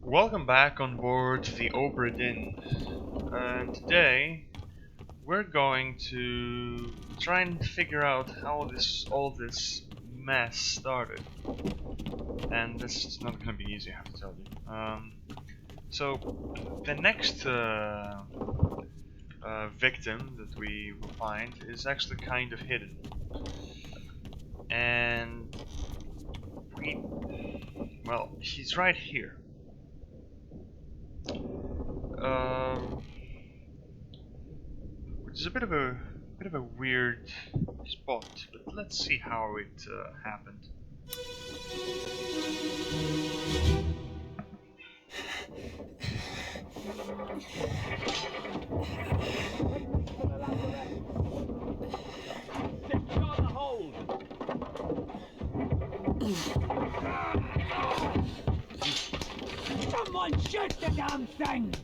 Welcome back on board the Obra Dinn, and today we're going to try and figure out how all this mess started. And this is not going to be easy, I have to tell you. So the next victim that we will find is actually kind of hidden, and he's right here. Which is a bit of a weird spot, but let's see how it happened. Someone shoot the damn thing!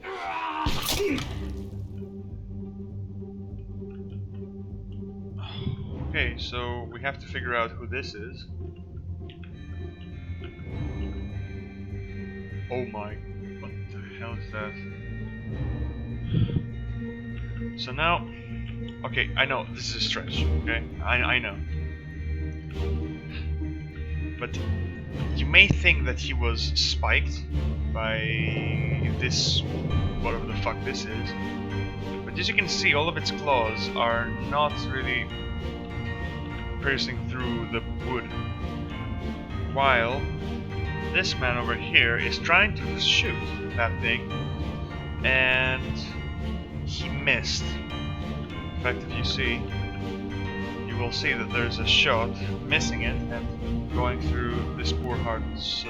Okay, so we have to figure out who this is. Oh my, what the hell is that? So now, okay, I know, this is a stretch, okay? I know. But you may think that he was spiked by this, whatever the fuck this is. But as you can see, all of its claws are not really piercing through the wood. While this man over here is trying to shoot that thing, and he missed. In fact, if you see, you will see that there's a shot missing it and going through this poor heart's,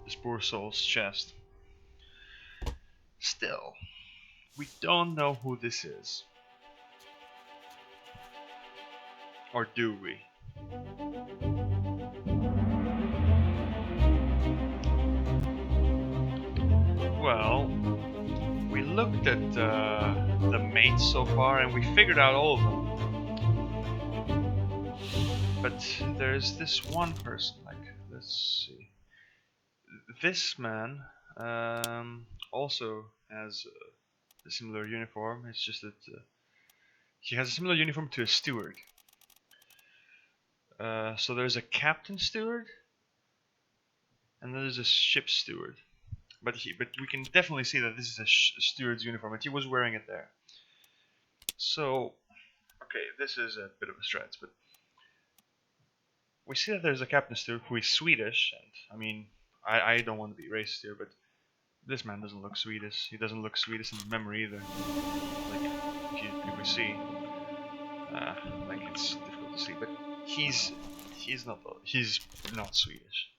this poor soul's chest. Still, we don't know who this is. Or do we? Well, we looked at the mates so far and we figured out all of them. But there's this one person, like, let's see. This man also has a similar uniform, it's just that he has a similar uniform to a steward. So there's a captain steward, and then there's a ship steward. But we can definitely see that this is a steward's uniform, and he was wearing it there. So, okay, this is a bit of a stretch, but we see that there's a captain steward who is Swedish, and I mean, I don't want to be racist here, but this man doesn't look Swedish. He doesn't look Swedish in memory either. Like, if we see, like it's difficult to see, but he's not Swedish.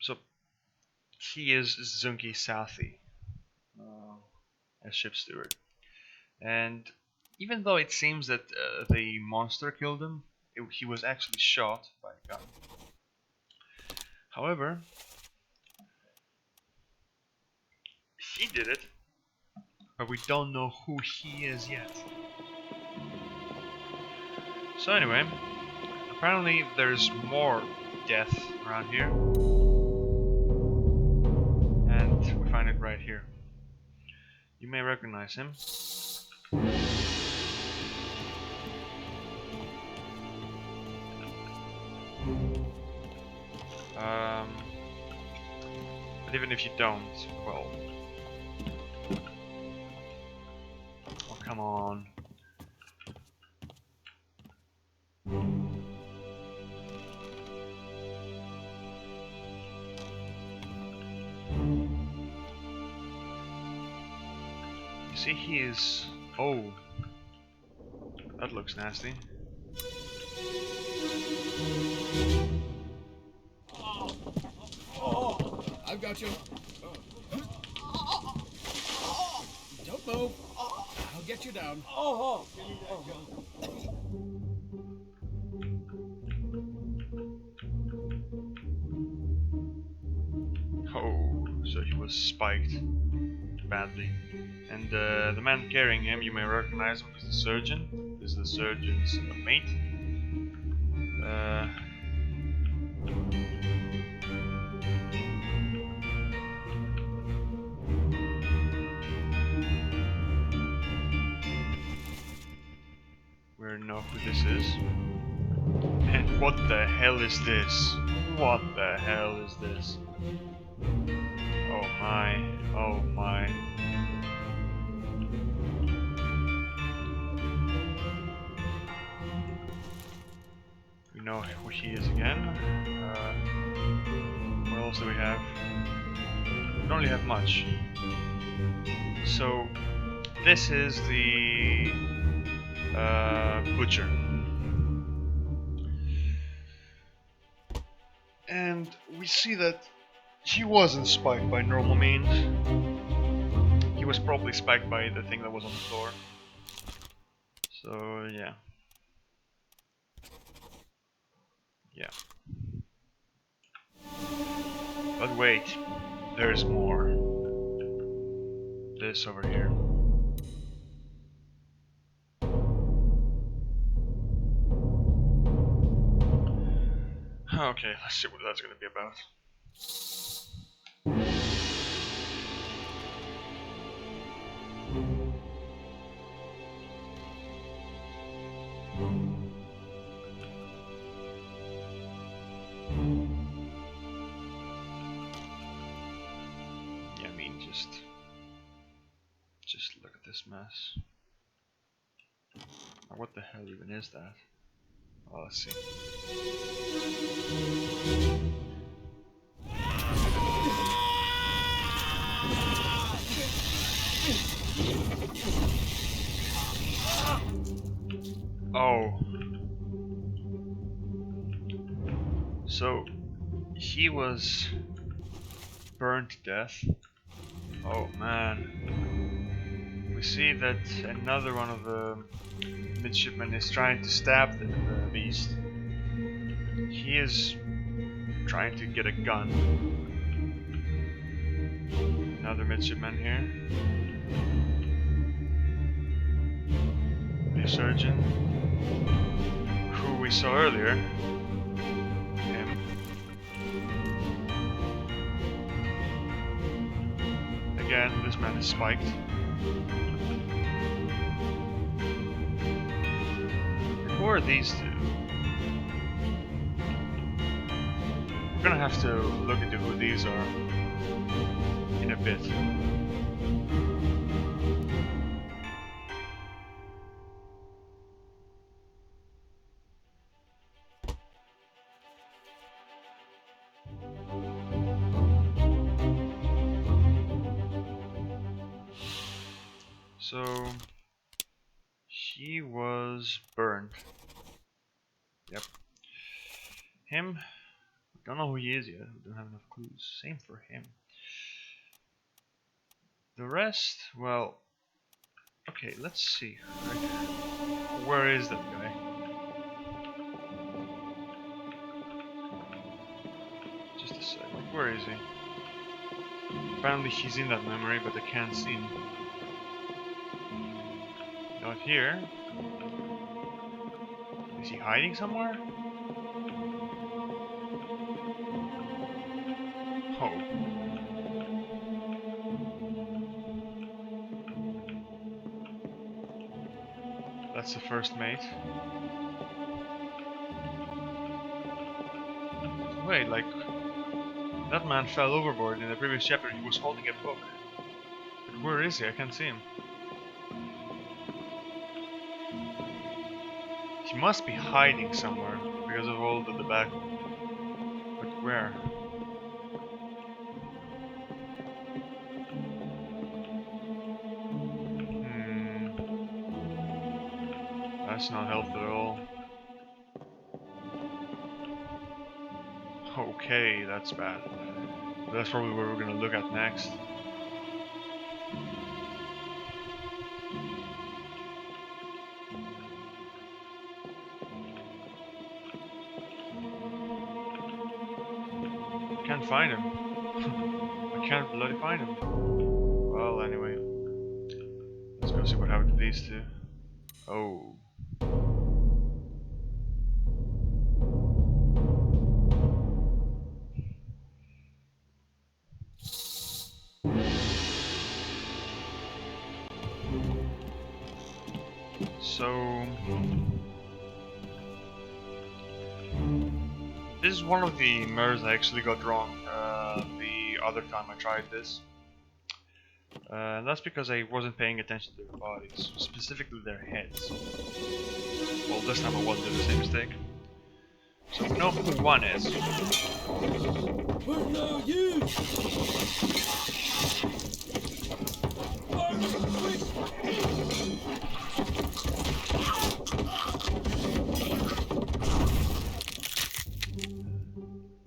So he is Zunki Sathi, as ship steward, and even though it seems that the monster killed him, he was actually shot by a gun. However, he did it, but we don't know who he is yet. So anyway, apparently there's more death around here, and we find it right here. You may recognize him. But even if you don't, well... Oh, come on. You see, he is... Oh. That looks nasty. I've got you. Don't move. I'll get you down. Oh, so he was spiked badly. And the man carrying him, you may recognize him as the surgeon. This is the surgeon's mate. whatever this is. And what the hell is this? What the hell is this? Oh my, oh my. We know who he is again. What else do we have? We don't really have much. So, this is the butcher. And we see that he wasn't spiked by normal means. He was probably spiked by the thing that was on the floor. So, yeah. Yeah. But wait, there's more. This over here. Okay, let's see what that's gonna be about. Yeah, I mean, just look at this mess. What the hell even is that? Oh, let's see. Oh. So, he was burned to death. Oh man. We see that another one of the midshipmen is trying to stab the beast. He is trying to get a gun. Another midshipman here. The surgeon, who we saw earlier. Him. Again, this man is spiked. Who are these two? We're gonna have to look into who these are in a bit. So, he was burned. Yep. Him, we don't know who he is yet, we don't have enough clues. Same for him. The rest, well, okay, let's see. Where is that guy? Just a sec, where is he? Apparently he's in that memory, but I can't see him. Not here. Is he hiding somewhere? Oh. That's the first mate. Wait, like... that man fell overboard in the previous chapter. He was holding a book. But where is he? I can't see him. He must be hiding somewhere because of all the debacle. But where? That's not helpful at all. Okay, that's bad. But that's probably where we're gonna look at next. Can't find him. I can't bloody find him. Well, anyway. Let's go see what happened to these two. Oh. So... this is one of the murders I actually got wrong the other time I tried this. And that's because I wasn't paying attention to their bodies, specifically their heads. Well, this time I won't do the same mistake. So we know who one is. Where are you?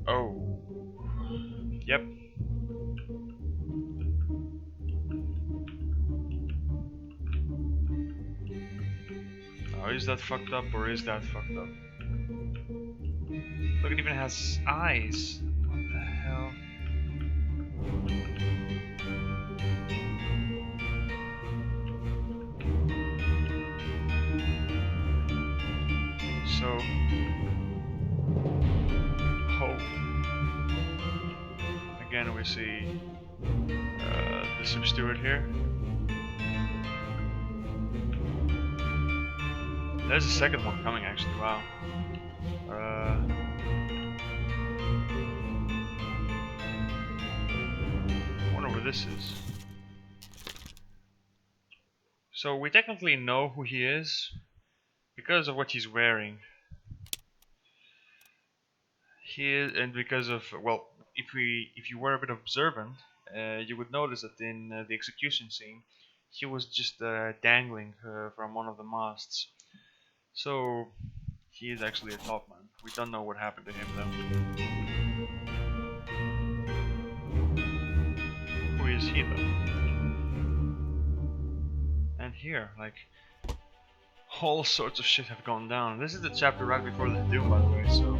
Oh. Yep. Oh, is that fucked up or is that fucked up? Look, it even has eyes. What the hell? So... Oh. Again we see the sub steward here. There's a second one coming actually, wow. I wonder where this is. So we technically know who he is because of what he's wearing. He is, and because of, well, if you were a bit observant, you would notice that in the execution scene, he was just dangling from one of the masts. So he is actually a top man. We don't know what happened to him though. Who is he though? And here, like, all sorts of shit have gone down. This is the chapter right before the Doom, by the way, so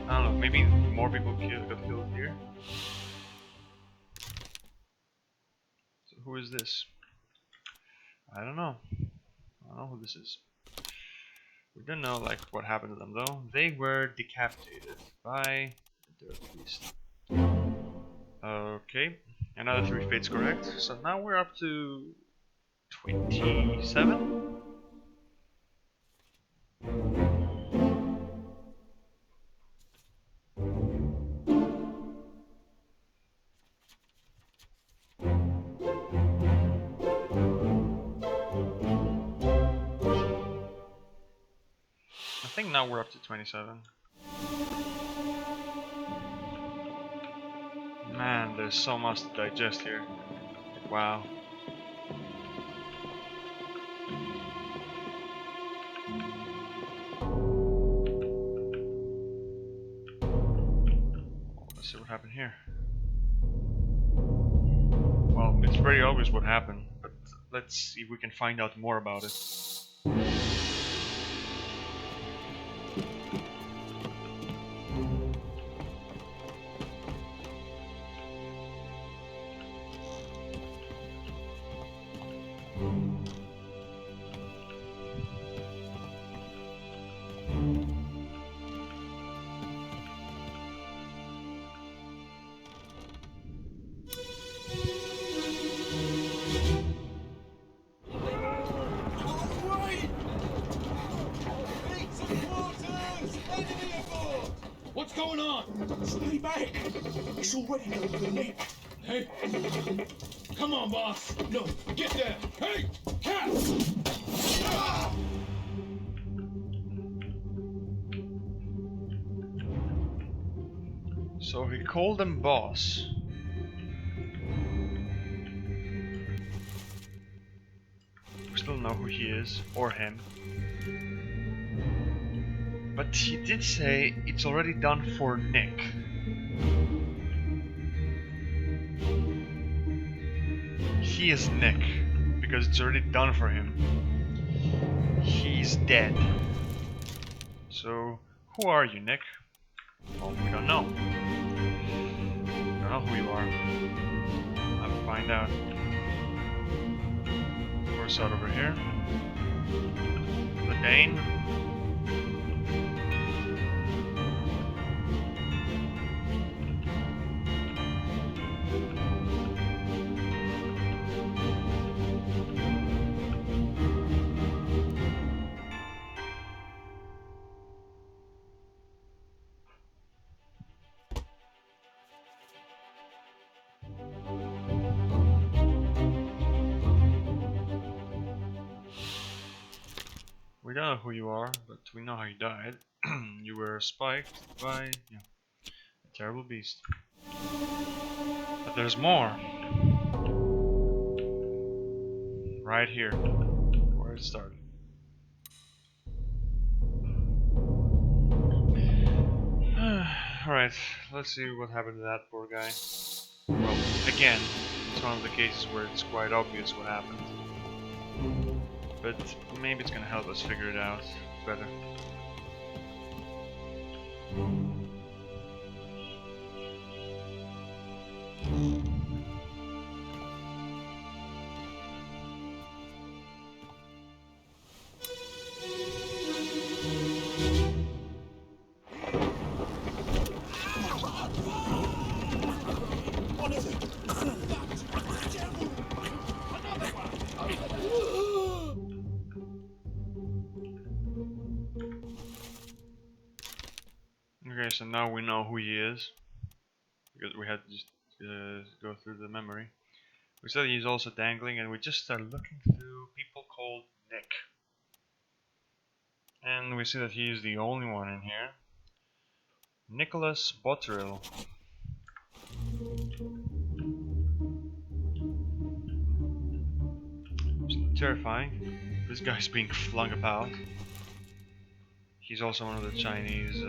I don't know, maybe more people got killed here. So who is this? I don't know. I don't know who this is. We don't know like what happened to them though. They were decapitated by the Dirt Beast. Okay, another 3 fates correct. So now we're up to 27. I think now we're up to 27. Man, there's so much to digest here. Wow. Let's see what happened here. Well, it's pretty obvious what happened, but let's see if we can find out more about it. What's going on? Stay back! It's already done for Nick. Hey! Come on, boss! No, get there! Hey! Cat! Ah! So he called him boss. We still know who he is, or him. But he did say it's already done for Nick. He is Nick, because it's already done for him. He's dead. So, who are you, Nick? Well, we don't know. We don't know who you are. I'll have to find out. Of course, out over here. The Dane. We don't know who you are, but we know how you died. You were spiked by a terrible beast. But there's more. Right here, where it started. Alright, let's see what happened to that poor guy. Well, again, it's one of the cases where it's quite obvious what happened. But maybe it's gonna help us figure it out better. What is it? Okay, so now we know who he is. Because we had to just go through the memory. We said he's also dangling, and we just started looking through people called Nick. And we see that he is the only one in here. Nicholas Botterill. It's terrifying. This guy's being flung about. He's also one of the Chinese.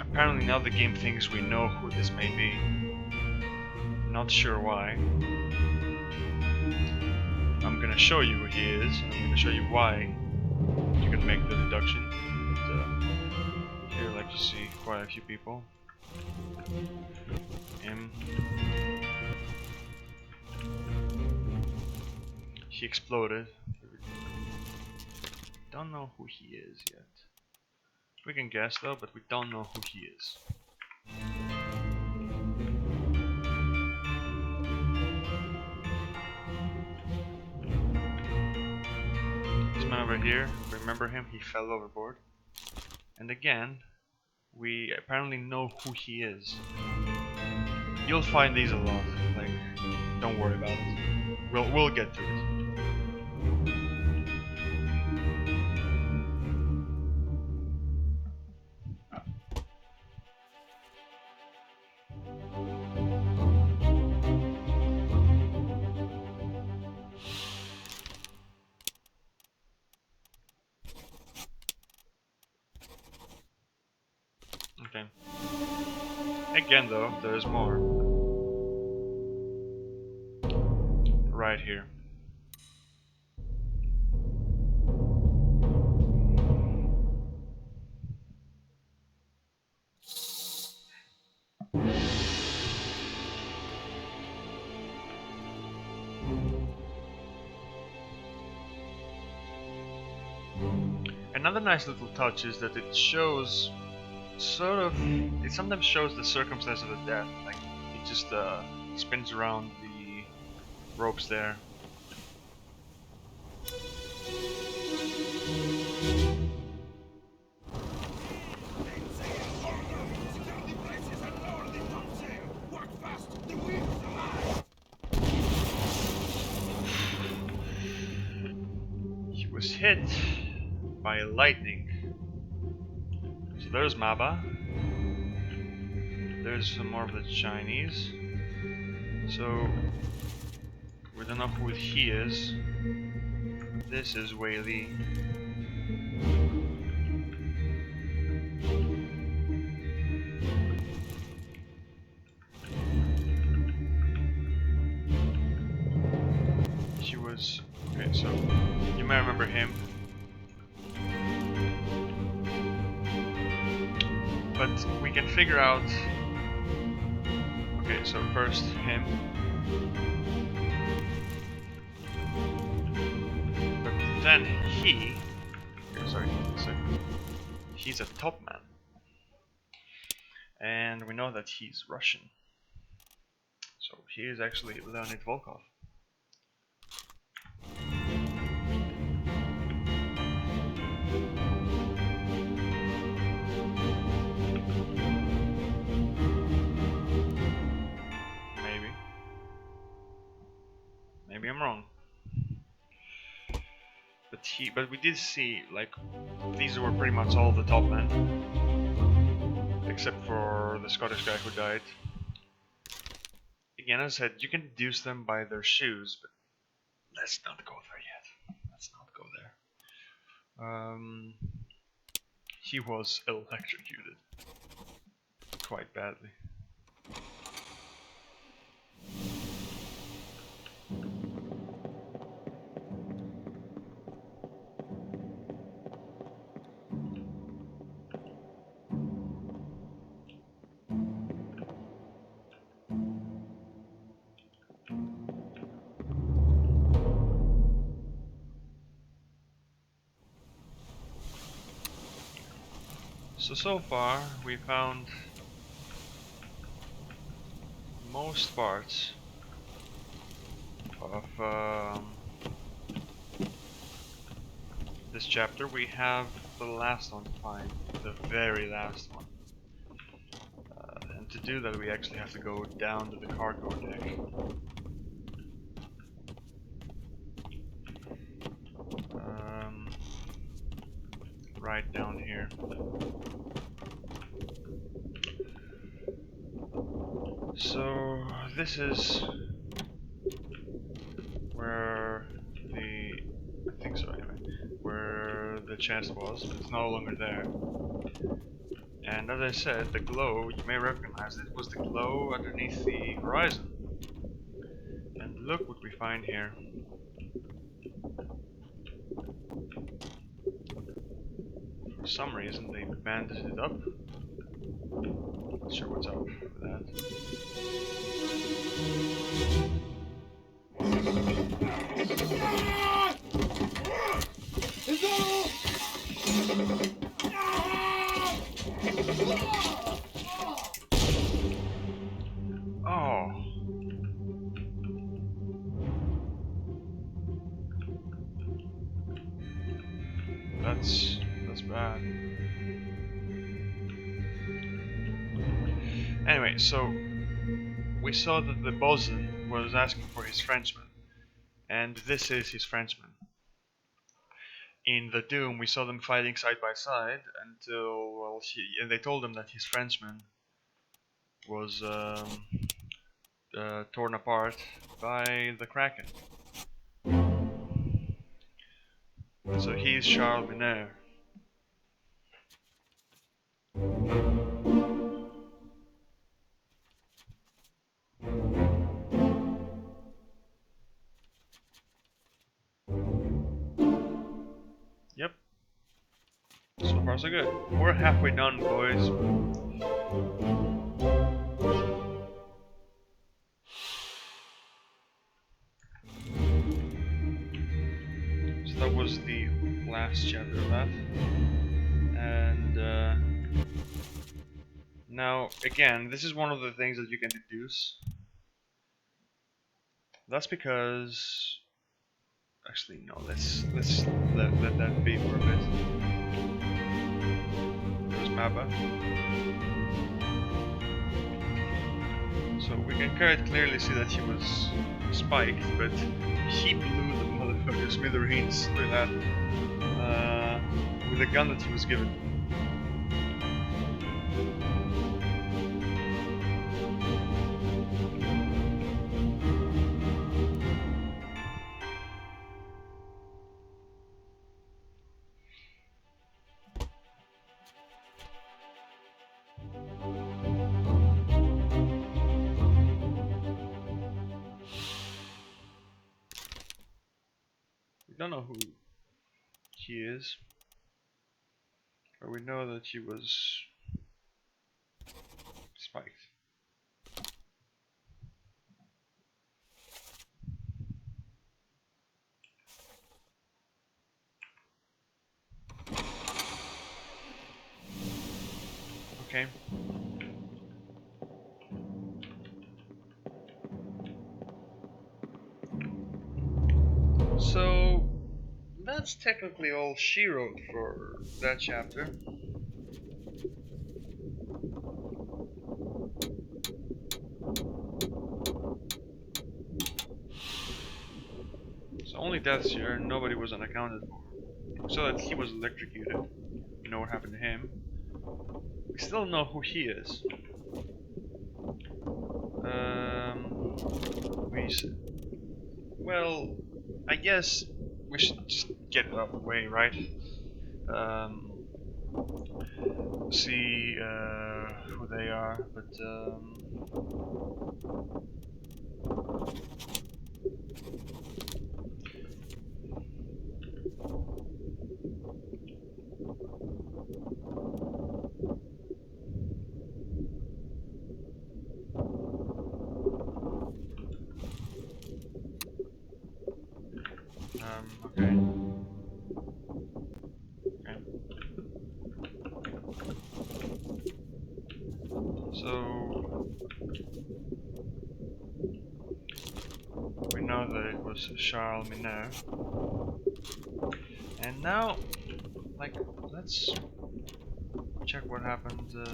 Apparently now the game thinks we know who this may be. Not sure why. I'm gonna show you who he is. I'm gonna show you why you can make the deduction. But, here, like you see, quite a few people. Him. He exploded. Don't know who he is yet. We can guess though, but we don't know who he is. This man over here, remember him? He fell overboard. And again, we apparently know who he is. You'll find these a lot. Like, don't worry about it. We'll get to it. Okay. Again though, there's more. Right here. Another nice little touch is that it shows it sometimes shows the circumstance of the death. Like, it just spins around the ropes there. He was hit by lightning. So there's Maba. There's some more of the Chinese. So we don't know who he is. This is Wei Li. She was okay, so you may remember him. But we can figure out. Okay, so first him. But then he. Sorry, he's a top man. And we know that he's Russian. So he is actually Leonid Volkov. I'm wrong. But we did see, like, these were pretty much all the top men, except for the Scottish guy who died. Again, as I said, you can deduce them by their shoes, but let's not go there yet. Let's not go there. He was electrocuted quite badly. So far we found most parts of this chapter. We have the last one to find, the very last one. And to do that we actually have to go down to the cargo deck. Right down here. So this is where I think so anyway, where the chest was, but it's no longer there. And as I said, the glow, you may recognize it, was the glow underneath the horizon. And look what we find here. For some reason they bandaged it up. Not sure what's up with that. Is that all? Oh. That's bad. Anyway, so we saw that the bosun was asking for his Frenchman, and this is his Frenchman. In the Doom, we saw them fighting side by side until, well, and they told him that his Frenchman was torn apart by the Kraken. So he's Charles Mineur. Yep. So far so good. We're halfway done, boys. So that was the last chapter of that. And now, again, this is one of the things that you can deduce. That's because... Actually, no, let's let that be for a bit. There's Mappa. So we can quite clearly see that he was spiked, but he blew the motherfucker smithereens with that, with the gun that he was given. We don't know who he is, but we know that he was spiked. Okay. So that's technically all she wrote for that chapter. only deaths here, nobody was unaccounted for. So that he was electrocuted. We know what happened to him. We still don't know who he is. Well, I guess we should just get it out of the way, right? See who they are, but okay. Okay. So we know that it was Charles Mineur. And now, like, let's check what happened to...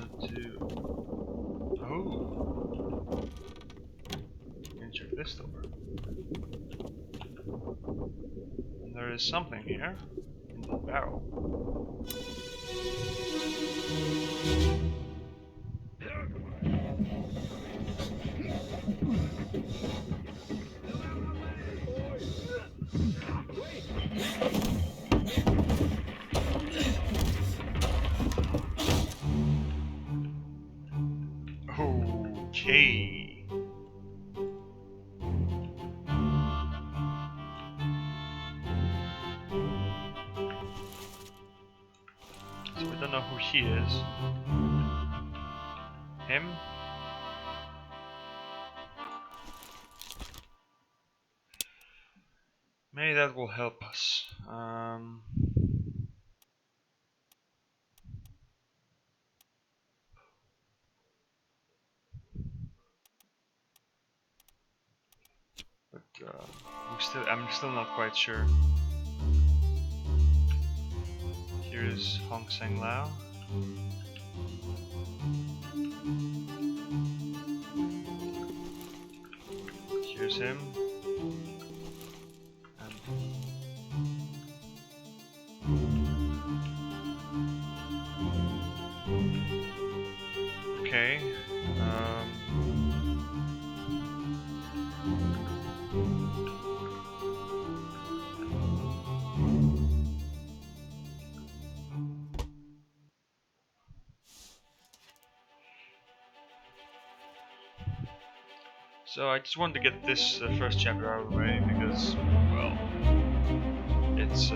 Oh! Can check this door. And there is something here in the barrel. Okay. So we don't know who he is. Him? Maybe that will help us. But I'm still not quite sure. Here's Hong Sang Lao. Here's him. And okay. So I just wanted to get this first chapter out of the way because, well, it's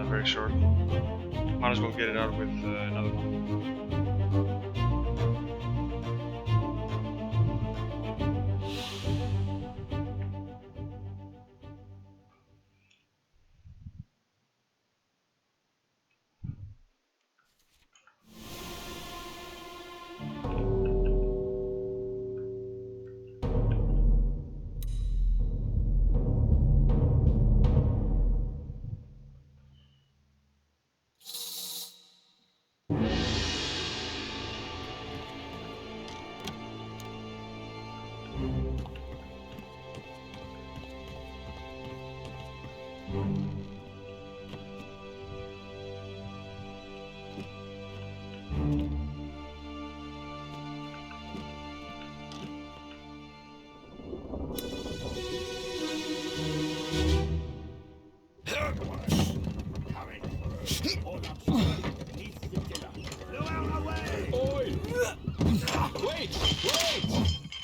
very short. Might as well get it out with another one.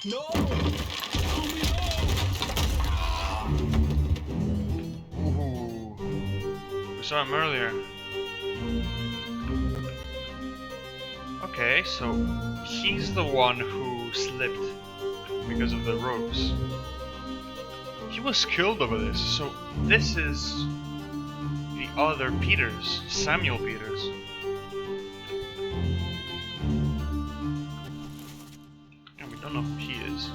No! Ooh. We saw him earlier. Okay, so he's the one who slipped because of the ropes. He was killed over this, so this is the other Peters, Samuel Peters. And we don't know who he is.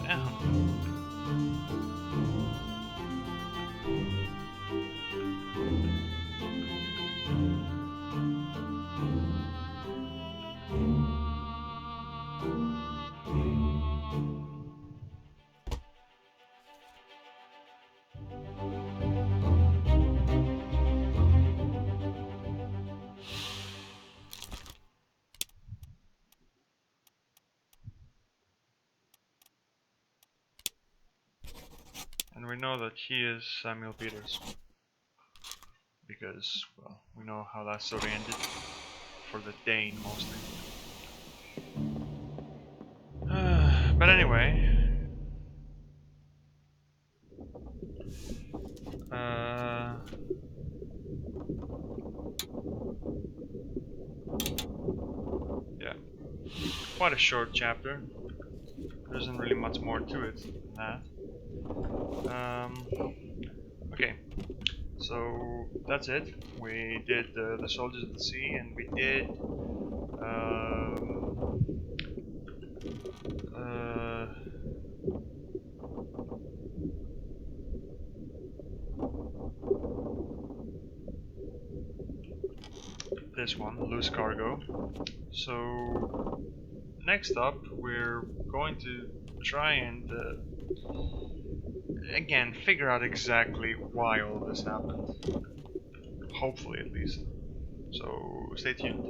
Damn. we know that he is Samuel Peters. Because, well, we know how that story ended. For the Dane, mostly. But anyway... yeah. Quite a short chapter. There isn't really much more to it than that. Okay. So that's it. We did the Soldiers of the Sea, and we did this one, Loose Cargo. So next up, we're going to try and again figure out exactly why all of this happened. Hopefully, at least. So stay tuned.